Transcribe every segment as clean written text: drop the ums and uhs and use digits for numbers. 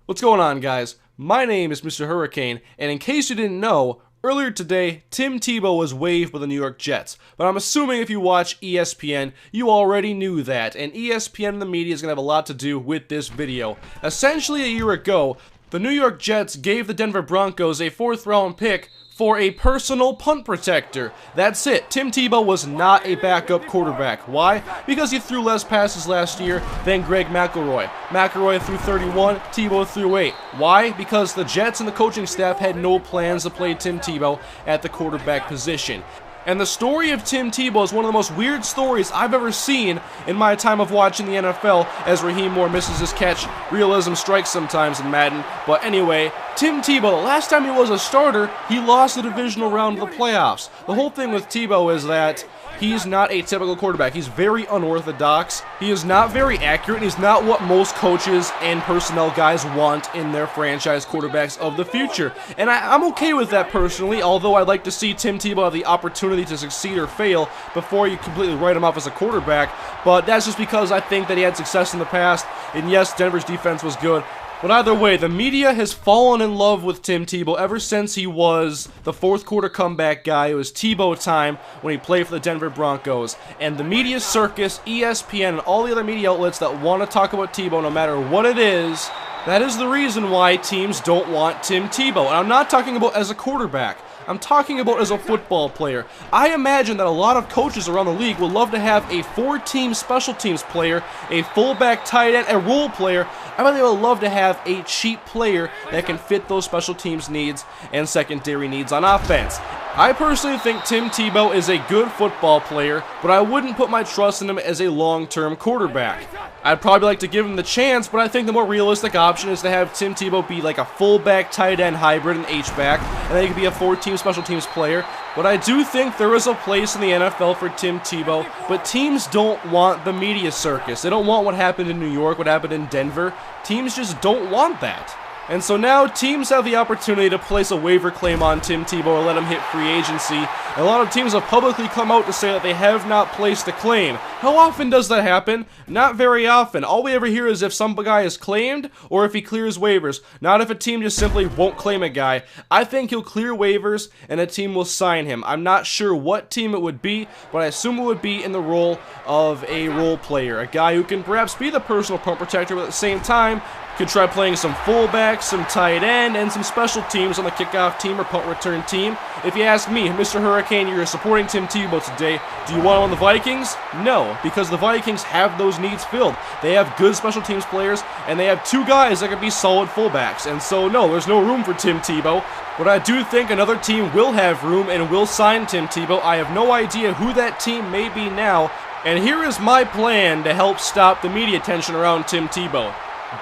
What's going on, guys? My name is Mr. Hurricane, and in case you didn't know, earlier today, Tim Tebow was waived by the New York Jets. But I'm assuming if you watch ESPN, you already knew that, and ESPN and the media is going to have a lot to do with this video. Essentially, a year ago, the New York Jets gave the Denver Broncos a 4th-round pick for a personal punt protector. That's it. Tim Tebow was not a backup quarterback. Why? Because he threw less passes last year than Greg McElroy. McElroy threw 31, Tebow threw 8. Why? Because the Jets and the coaching staff had no plans to play Tim Tebow at the quarterback position. And the story of Tim Tebow is one of the most weird stories I've ever seen in my time of watching the NFL, as Raheem Moore misses his catch. Realism strikes sometimes in Madden. But anyway, Tim Tebow, the last time he was a starter, he lost the divisional round of the playoffs. The whole thing with Tebow is that he's not a typical quarterback. He's very unorthodox. He is not very accurate. He's not what most coaches and personnel guys want in their franchise quarterbacks of the future. And I'm okay with that personally, although I'd like to see Tim Tebow have the opportunity to succeed or fail before you completely write him off as a quarterback. But that's just because I think that he had success in the past. And yes, Denver's defense was good. But either way, the media has fallen in love with Tim Tebow ever since he was the 4th quarter comeback guy. It was Tebow time when he played for the Denver Broncos. And the media circus, ESPN, and all the other media outlets that want to talk about Tebow no matter what it is, that is the reason why teams don't want Tim Tebow. And I'm not talking about as a quarterback. I'm talking about as a football player. I imagine that a lot of coaches around the league would love to have a 4-team special teams player, a fullback, tight end, a role player. I bet they would love to have a cheap player that can fit those special teams needs and secondary needs on offense. I personally think Tim Tebow is a good football player, but I wouldn't put my trust in him as a long-term quarterback. I'd probably like to give him the chance, but I think the more realistic option is to have Tim Tebow be like a fullback, tight end hybrid, and H-back, and then he could be a 4-team special teams player. But I do think there is a place in the NFL for Tim Tebow, but teams don't want the media circus. They don't want what happened in New York, what happened in Denver. Teams just don't want that. And so now teams have the opportunity to place a waiver claim on Tim Tebow or let him hit free agency. And a lot of teams have publicly come out to say that they have not placed a claim. How often does that happen? Not very often. All we ever hear is if some guy is claimed or if he clears waivers. Not if a team just simply won't claim a guy. I think he'll clear waivers and a team will sign him. I'm not sure what team it would be, but I assume it would be in the role of a role player. A guy who can perhaps be the personal punt protector, but at the same time could try playing some fullback, some tight end, and some special teams on the kickoff team or punt return team. If you ask me, Mr. Hurricane, you're supporting Tim Tebow today. Do you want him on the Vikings? No, because the Vikings have those needs filled. They have good special teams players, and they have 2 guys that can be solid fullbacks. And so, no, there's no room for Tim Tebow. But I do think another team will have room and will sign Tim Tebow. I have no idea who that team may be now. And here is my plan to help stop the media attention around Tim Tebow.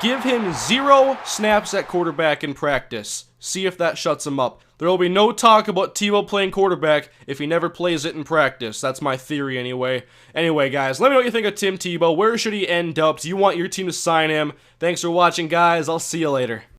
Give him 0 snaps at quarterback in practice. See if that shuts him up. There will be no talk about Tebow playing quarterback if he never plays it in practice. That's my theory anyway. Anyway, guys, let me know what you think of Tim Tebow. Where should he end up? Do you want your team to sign him? Thanks for watching, guys. I'll see you later.